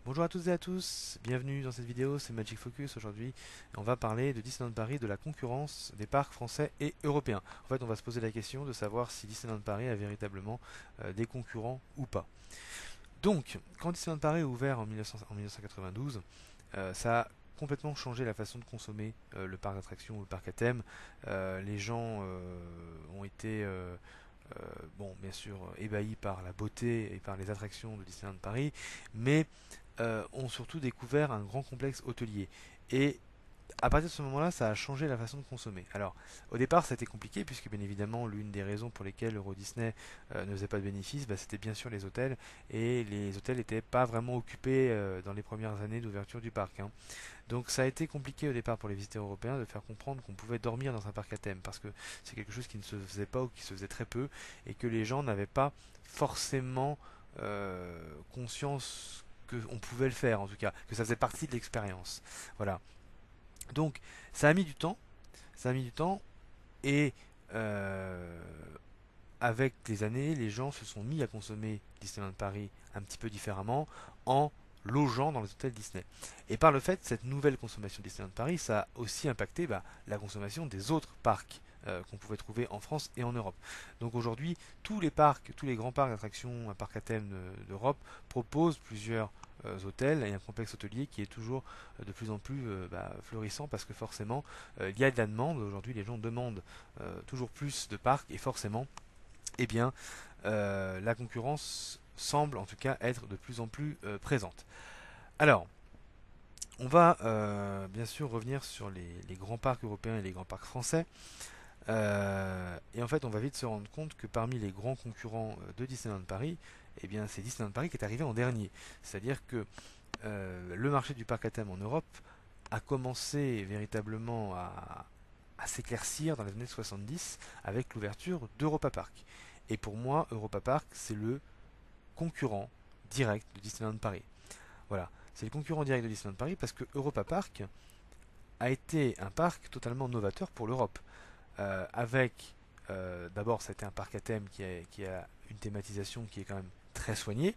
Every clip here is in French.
Bonjour à toutes et à tous, bienvenue dans cette vidéo, c'est Magic Focus. Aujourd'hui on va parler de Disneyland Paris, de la concurrence des parcs français et européens. En fait on va se poser la question de savoir si Disneyland Paris a véritablement des concurrents ou pas. Donc quand Disneyland Paris est ouvert en 1992, ça a complètement changé la façon de consommer le parc d'attractions ou le parc à thème. Les gens ont été bon, bien sûr, ébahis par la beauté et par les attractions de Disneyland Paris, mais ont surtout découvert un grand complexe hôtelier. Et à partir de ce moment-là, ça a changé la façon de consommer. Alors, au départ, ça a été compliqué, puisque bien évidemment, l'une des raisons pour lesquelles Euro Disney ne faisait pas de bénéfices, bah, c'était bien sûr les hôtels, et les hôtels n'étaient pas vraiment occupés dans les premières années d'ouverture du parc, hein. Donc ça a été compliqué au départ pour les visiteurs européens de faire comprendre qu'on pouvait dormir dans un parc à thème, parce que c'est quelque chose qui ne se faisait pas ou qui se faisait très peu, et que les gens n'avaient pas forcément conscience qu'on pouvait le faire, en tout cas, que ça faisait partie de l'expérience. Voilà. Donc ça a mis du temps, ça a mis du temps, et euh, avec les années, les gens se sont mis à consommer Disneyland Paris un petit peu différemment en logeant dans les hôtels Disney. Et par le fait, cette nouvelle consommation de Disneyland Paris, ça a aussi impacté la consommation des autres parcs qu'on pouvait trouver en France et en Europe. Donc aujourd'hui, tous les parcs, tous les grands parcs d'attractions, un parc à thème d'Europe proposent plusieurs hôtels et un complexe hôtelier qui est toujours de plus en plus florissant, parce que forcément il y a de la demande. Aujourd'hui, les gens demandent toujours plus de parcs, et forcément eh bien, la concurrence semble en tout cas être de plus en plus présente. Alors, on va bien sûr revenir sur les grands parcs européens et les grands parcs français. Et en fait, on va vite se rendre compte que parmi les grands concurrents de Disneyland Paris, eh bien, c'est Disneyland Paris qui est arrivé en dernier. C'est-à-dire que le marché du parc à thème en Europe a commencé véritablement à s'éclaircir dans les années 70 avec l'ouverture d'Europa Park. Et pour moi, Europa Park, c'est le concurrent direct de Disneyland Paris. Voilà, c'est le concurrent direct de Disneyland Paris parce que Europa Park a été un parc totalement novateur pour l'Europe. D'abord, ça a été un parc à thème qui a une thématisation qui est quand même très soignée.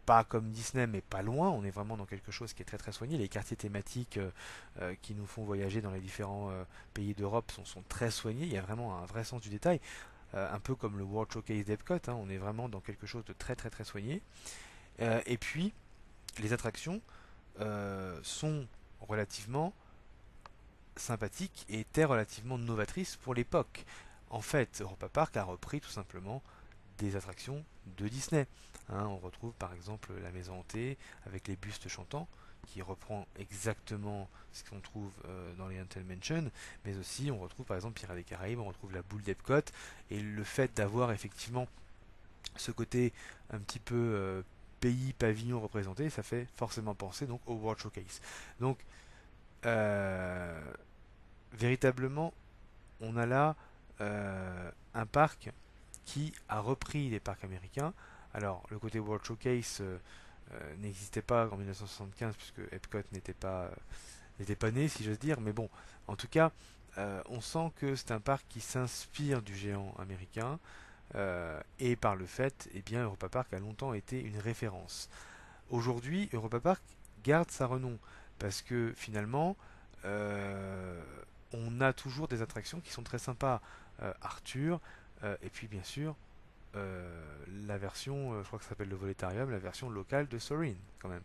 Pas comme Disney, mais pas loin. On est vraiment dans quelque chose qui est très très soigné. Les quartiers thématiques qui nous font voyager dans les différents pays d'Europe sont très soignés. Il y a vraiment un vrai sens du détail, un peu comme le World Showcase d'Epcot, hein. On est vraiment dans quelque chose de très très très soigné. Et puis, les attractions sont relativement sympathiques et étaient relativement novatrices pour l'époque. En fait, Europa Park a repris tout simplement des attractions de Disney, hein. On retrouve par exemple la maison hantée avec les bustes chantants, qui reprend exactement ce qu'on trouve dans les Haunted Mansion, mais aussi on retrouve par exemple Pirates des Caraïbes, on retrouve la boule d'Epcot, et le fait d'avoir effectivement ce côté un petit peu pays, pavillon représenté, ça fait forcément penser donc au World Showcase. Donc euh, véritablement, on a là un parc qui a repris les parcs américains. Alors, le côté World Showcase n'existait pas en 1975, puisque Epcot n'était pas né, si j'ose dire. Mais bon, en tout cas, on sent que c'est un parc qui s'inspire du géant américain. Et par le fait, eh bien, Europa Park a longtemps été une référence. Aujourd'hui, Europa Park garde sa renom, parce que finalement, euh, on a toujours des attractions qui sont très sympas. Arthur, et puis bien sûr, la version, je crois que ça s'appelle le Voletarium, la version locale de Soarin', quand même.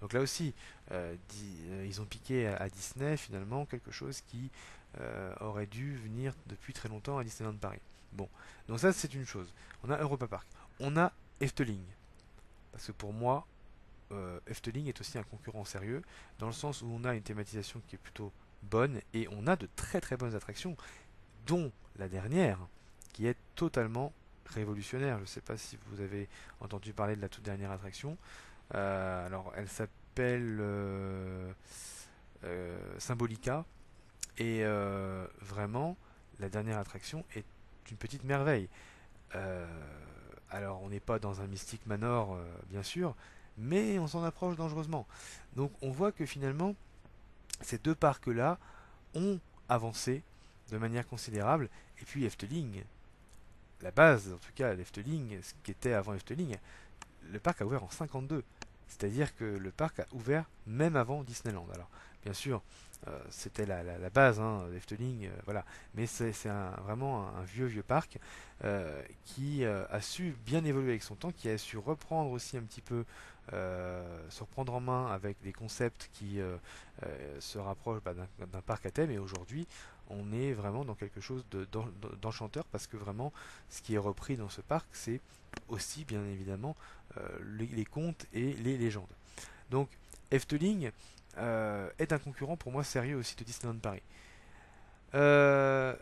Donc là aussi, ils ont piqué à Disney finalement quelque chose qui aurait dû venir depuis très longtemps à Disneyland Paris. Bon, donc ça c'est une chose. On a Europa Park. On a Efteling. Parce que pour moi, Efteling est aussi un concurrent sérieux, dans le sens où on a une thématisation qui est plutôt bonne, et on a de très très bonnes attractions, dont la dernière, qui est totalement révolutionnaire. Je ne sais pas si vous avez entendu parler de la toute dernière attraction. Alors, elle s'appelle Symbolica, et vraiment, la dernière attraction est une petite merveille. Euh, alors, on n'est pas dans un Mystic Manor, bien sûr, mais on s'en approche dangereusement. Donc, on voit que finalement, ces deux parcs-là ont avancé de manière considérable. Et puis Efteling, la base, en tout cas, l'Efteling, ce qui était avant Efteling, le parc a ouvert en 52. C'est-à-dire que le parc a ouvert même avant Disneyland. Alors, bien sûr, c'était la base, hein, d'Efteling, voilà. Mais c'est vraiment un vieux, vieux parc qui a su bien évoluer avec son temps, qui a su reprendre aussi un petit peu, se reprendre en main avec des concepts qui se rapprochent d'un parc à thème. Et aujourd'hui, on est vraiment dans quelque chose d'enchanteur parce que vraiment, ce qui est repris dans ce parc, c'est aussi bien évidemment les contes et les légendes. Donc Efteling est un concurrent pour moi sérieux aussi de Disneyland Paris. Euh,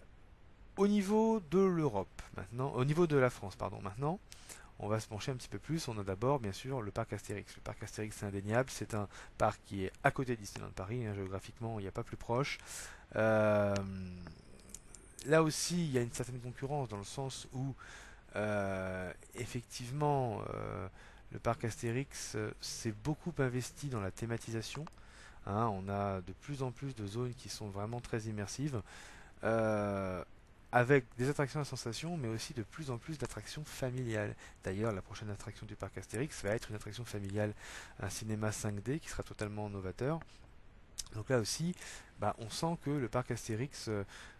Au niveau de l'Europe maintenant, au niveau de la France, pardon, maintenant, on va se pencher un petit peu plus. On a d'abord, bien sûr, le parc Astérix. Le parc Astérix, c'est indéniable. C'est un parc qui est à côté de Disneyland Paris, hein, géographiquement, il n'y a pas plus proche. Euh, Là aussi, il y a une certaine concurrence dans le sens où effectivement, le parc Astérix s'est beaucoup investi dans la thématisation. Hein. On a de plus en plus de zones qui sont vraiment très immersives, euh, avec des attractions à sensation, mais aussi de plus en plus d'attractions familiales. D'ailleurs, la prochaine attraction du parc Astérix va être une attraction familiale, un cinéma 5D qui sera totalement novateur. Donc là aussi, bah, on sent que le parc Astérix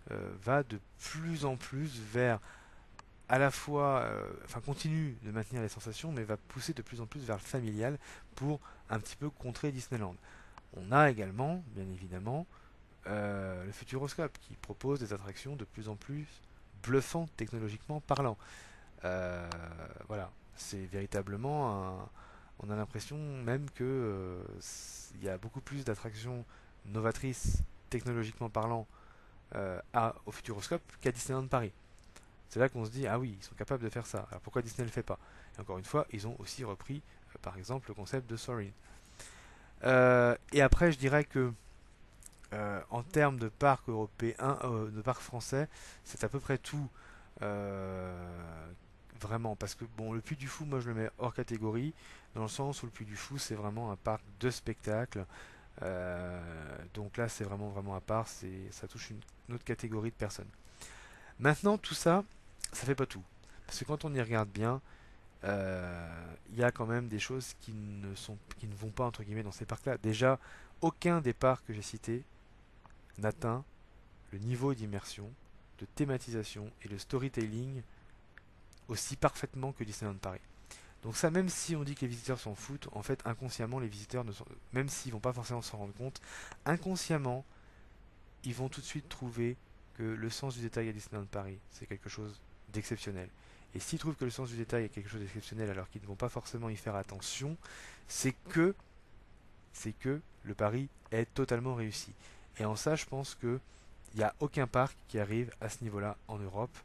va de plus en plus vers à la fois, enfin continue de maintenir les sensations, mais va pousser de plus en plus vers le familial pour un petit peu contrer Disneyland. On a également, bien évidemment, le Futuroscope qui propose des attractions de plus en plus bluffantes technologiquement parlant. Euh, voilà, c'est véritablement on a l'impression même que il y a beaucoup plus d'attractions novatrices technologiquement parlant au Futuroscope qu'à Disneyland Paris. C'est là qu'on se dit, ah oui, ils sont capables de faire ça. Alors pourquoi Disney ne le fait pas? Et encore une fois, ils ont aussi repris, par exemple, le concept de Soarin'. Et après, je dirais que en termes de parcs européens, de parcs français, c'est à peu près tout. Vraiment, parce que bon, le Puy du Fou, moi je le mets hors catégorie, dans le sens où le Puy du Fou, c'est vraiment un parc de spectacle. Donc là, c'est vraiment vraiment à part, ça touche une autre catégorie de personnes. Maintenant, tout ça, ça fait pas tout. Parce que quand on y regarde bien, il y a quand même des choses qui ne vont pas entre guillemets dans ces parcs-là. Déjà, aucun des parcs que j'ai cités n'atteint le niveau d'immersion, de thématisation et de storytelling aussi parfaitement que Disneyland Paris. Donc ça, même si on dit que les visiteurs s'en foutent, en fait, inconsciemment, les visiteurs, même s'ils vont pas forcément s'en rendre compte, inconsciemment, ils vont tout de suite trouver que le sens du détail à Disneyland Paris, c'est quelque chose d'exceptionnel. Et s'ils trouvent que le sens du détail est quelque chose d'exceptionnel alors qu'ils ne vont pas forcément y faire attention, c'est que c'est que le pari est totalement réussi. Et en ça, je pense que il n'y a aucun parc qui arrive à ce niveau-là en Europe.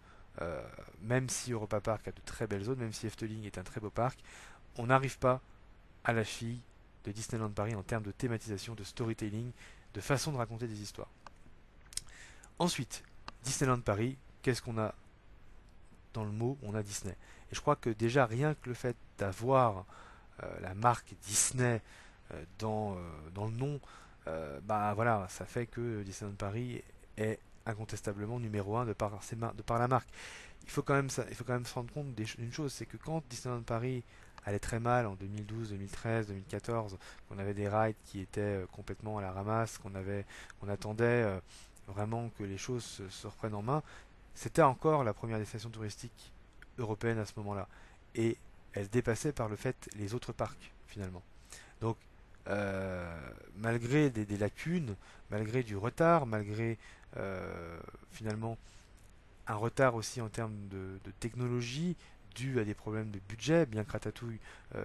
Euh, Même si Europa Park a de très belles zones, même si Efteling est un très beau parc, on n'arrive pas à la cheville de Disneyland Paris en termes de thématisation, de storytelling, de façon de raconter des histoires. Ensuite, Disneyland Paris, qu'est-ce qu'on a dans le mot? On a Disney. Et je crois que déjà rien que le fait d'avoir la marque Disney dans le nom, bah voilà, ça fait que Disneyland Paris est incontestablement numéro un de par la marque. Il faut quand même se rendre compte d'une chose, c'est que quand Disneyland Paris allait très mal en 2012, 2013, 2014, qu'on avait des rides qui étaient complètement à la ramasse, qu'on attendait vraiment que les choses se reprennent en main, c'était encore la première destination touristique européenne à ce moment-là. Et elle dépassait par le fait les autres parcs, finalement. Donc, malgré des lacunes, malgré du retard, malgré finalement un retard aussi en termes de technologie dû à des problèmes de budget, bien que Ratatouille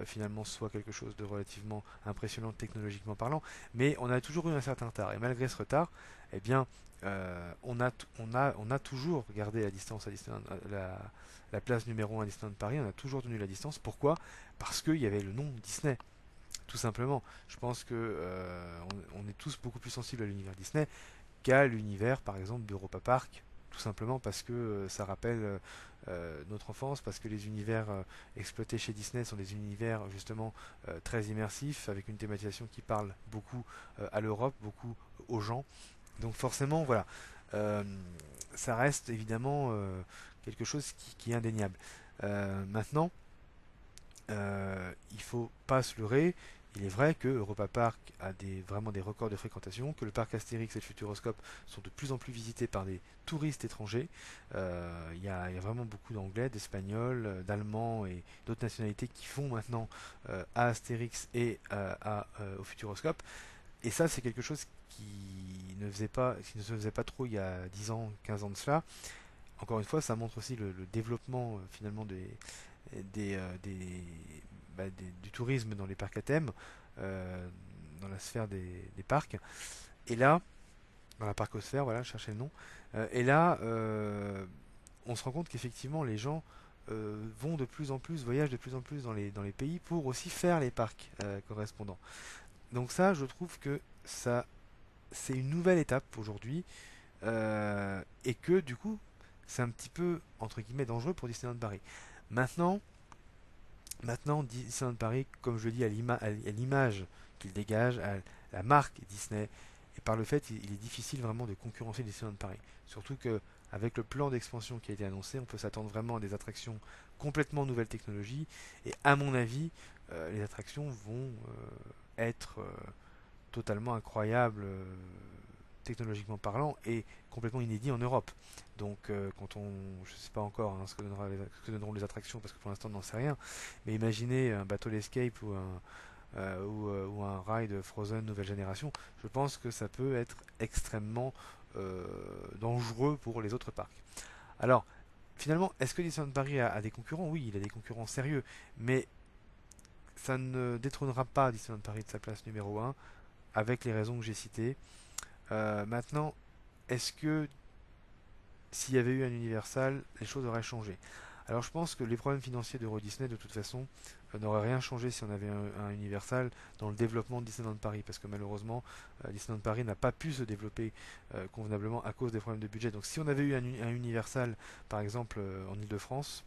finalement soit quelque chose de relativement impressionnant technologiquement parlant, mais on a toujours eu un certain retard. Et malgré ce retard, eh bien, on a toujours gardé la distance à Disneyland, la place numéro 1 à Disneyland Paris, on a toujours tenu la distance. Pourquoi? Parce qu'il y avait le nom Disney. Tout simplement. Je pense que on est tous beaucoup plus sensibles à l'univers Disney qu'à l'univers, par exemple, d'Europa Park, tout simplement parce que ça rappelle notre enfance, parce que les univers exploités chez Disney sont des univers justement très immersifs, avec une thématisation qui parle beaucoup à l'Europe, beaucoup aux gens. Donc forcément, voilà, euh, ça reste évidemment quelque chose qui est indéniable. Maintenant, il faut pas se leurrer, Il est vrai que Europa Park a vraiment des records de fréquentation, que le parc Astérix et le Futuroscope sont de plus en plus visités par des touristes étrangers. Il y a vraiment beaucoup d'Anglais, d'Espagnols, d'Allemands et d'autres nationalités qui vont maintenant à Astérix et au Futuroscope. Et ça, c'est quelque chose qui ne se faisait pas trop il y a 10 ans, 15 ans de cela. Encore une fois, ça montre aussi le développement finalement des, euh, des- du tourisme dans les parcs à thème, euh, dans la sphère des parcs. Et là, dans la parcosphère, voilà, je cherchais le nom. Et là, on se rend compte qu'effectivement, les gens vont de plus en plus, voyagent de plus en plus dans les pays pour aussi faire les parcs correspondants. Donc ça, je trouve que ça, c'est une nouvelle étape aujourd'hui et que du coup, c'est un petit peu entre guillemets dangereux pour Disneyland Paris. Maintenant, Maintenant, Disneyland Paris, comme je le dis, à l'image qu'il dégage, à la marque Disney, et par le fait, il est difficile vraiment de concurrencer Disneyland Paris. Surtout que avec le plan d'expansion qui a été annoncé, on peut s'attendre vraiment à des attractions complètement nouvelles technologies. Et à mon avis, les attractions vont être totalement incroyables technologiquement parlant et complètement inédit en Europe. Donc je ne sais pas encore ce que donneront les attractions parce que pour l'instant on n'en sait rien, mais imaginez un bateau d'escape ou un ride Frozen nouvelle génération, je pense que ça peut être extrêmement dangereux pour les autres parcs. Alors, finalement, est-ce que Disneyland Paris a des concurrents? Oui, il a des concurrents sérieux, mais ça ne détrônera pas Disneyland Paris de sa place numéro un avec les raisons que j'ai citées. Maintenant, est-ce que s'il y avait eu un Universal, les choses auraient changé? Alors je pense que les problèmes financiers d'Euro Disney, de toute façon, n'auraient rien changé si on avait un Universal dans le développement de Disneyland Paris, parce que malheureusement, Disneyland Paris n'a pas pu se développer convenablement à cause des problèmes de budget. Donc si on avait eu un Universal, par exemple en Ile-de-France,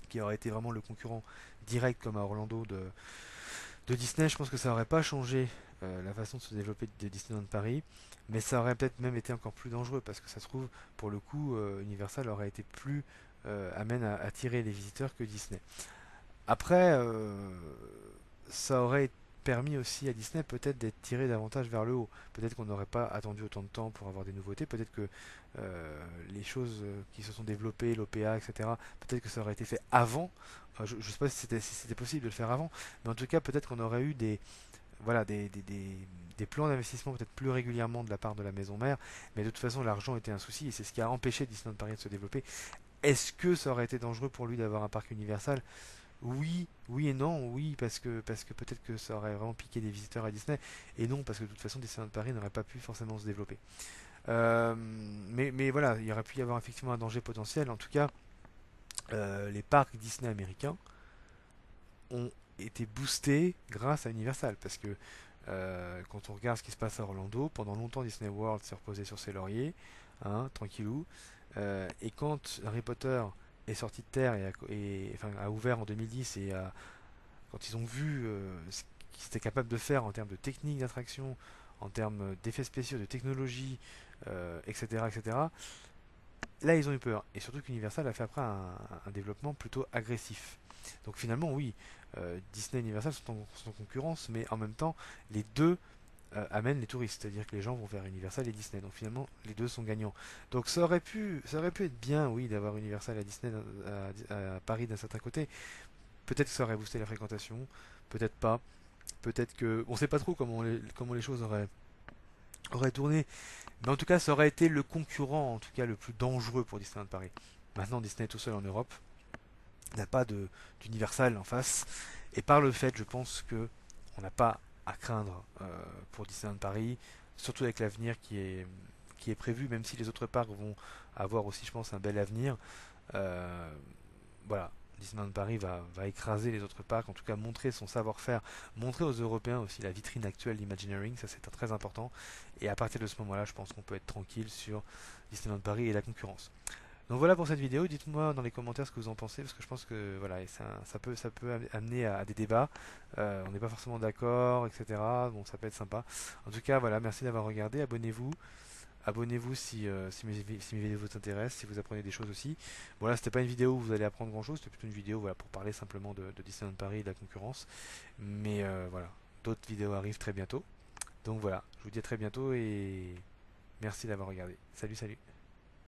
qui aurait été vraiment le concurrent direct comme à Orlando de Disney, je pense que ça n'aurait pas changé la façon de se développer de Disneyland Paris, mais ça aurait peut-être même été encore plus dangereux parce que ça se trouve, pour le coup, Universal aurait été plus amène à attirer les visiteurs que Disney. Après, ça aurait permis aussi à Disney peut-être d'être tiré davantage vers le haut. Peut-être qu'on n'aurait pas attendu autant de temps pour avoir des nouveautés. Peut-être que les choses qui se sont développées, l'OPA, etc., peut-être que ça aurait été fait avant. Je ne sais pas si c'était possible de le faire avant, mais en tout cas, peut-être qu'on aurait eu voilà, des plans d'investissement peut-être plus régulièrement de la part de la maison mère, mais de toute façon l'argent était un souci et c'est ce qui a empêché Disneyland Paris de se développer. Est-ce que ça aurait été dangereux pour lui d'avoir un parc Universal? Oui, oui et non, oui, parce que peut-être que ça aurait vraiment piqué des visiteurs à Disney, et non, parce que de toute façon Disneyland Paris n'aurait pas pu forcément se développer. Euh, mais voilà, il y aurait pu y avoir effectivement un danger potentiel. En tout cas, les parcs Disney américains ont été boostés grâce à Universal, parce que quand on regarde ce qui se passe à Orlando, pendant longtemps Disney World s'est reposé sur ses lauriers, hein, tranquillou. Et quand Harry Potter est sorti de terre enfin, a ouvert en 2010 quand ils ont vu ce qu'ils étaient capables de faire en termes de technique d'attraction, en termes d'effets spéciaux, de technologie, etc., etc., là ils ont eu peur. Et surtout qu'Universal a fait après un développement plutôt agressif. Donc finalement, oui, Disney et Universal sont en concurrence, mais en même temps, les deux amènent les touristes, c'est-à-dire que les gens vont vers Universal et Disney. Donc finalement, les deux sont gagnants. Donc ça aurait pu être bien, oui, d'avoir Universal à Disney à Paris d'un certain côté. Peut-être que ça aurait boosté la fréquentation, peut-être pas. Peut-être que on sait pas trop comment les choses auraient tourné, mais en tout cas, ça aurait été le concurrent, en tout cas le plus dangereux pour Disneyland Paris. Maintenant, Disney est tout seul en Europe, n'a pas d'Universal en face, et par le fait, je pense que on n'a pas à craindre pour Disneyland Paris, surtout avec l'avenir qui est prévu, même si les autres parcs vont avoir aussi, je pense, un bel avenir. Euh, voilà, Disneyland Paris va écraser les autres parcs, en tout cas montrer son savoir-faire, montrer aux Européens aussi la vitrine actuelle d'Imagineering, ça c'est très important. Et à partir de ce moment-là, je pense qu'on peut être tranquille sur Disneyland Paris et la concurrence. Donc voilà pour cette vidéo, dites-moi dans les commentaires ce que vous en pensez, parce que je pense que voilà, ça peut amener à des débats. On n'est pas forcément d'accord, etc. Bon, ça peut être sympa. En tout cas, voilà, merci d'avoir regardé, abonnez-vous. Abonnez-vous si mes vidéos vous intéressent, si vous apprenez des choses aussi. Bon là, c'était pas une vidéo où vous allez apprendre grand-chose, c'était plutôt une vidéo voilà, pour parler simplement de Disneyland Paris et de la concurrence. Mais voilà. d'autres vidéos arrivent très bientôt. Donc voilà, je vous dis à très bientôt et merci d'avoir regardé. Salut, salut.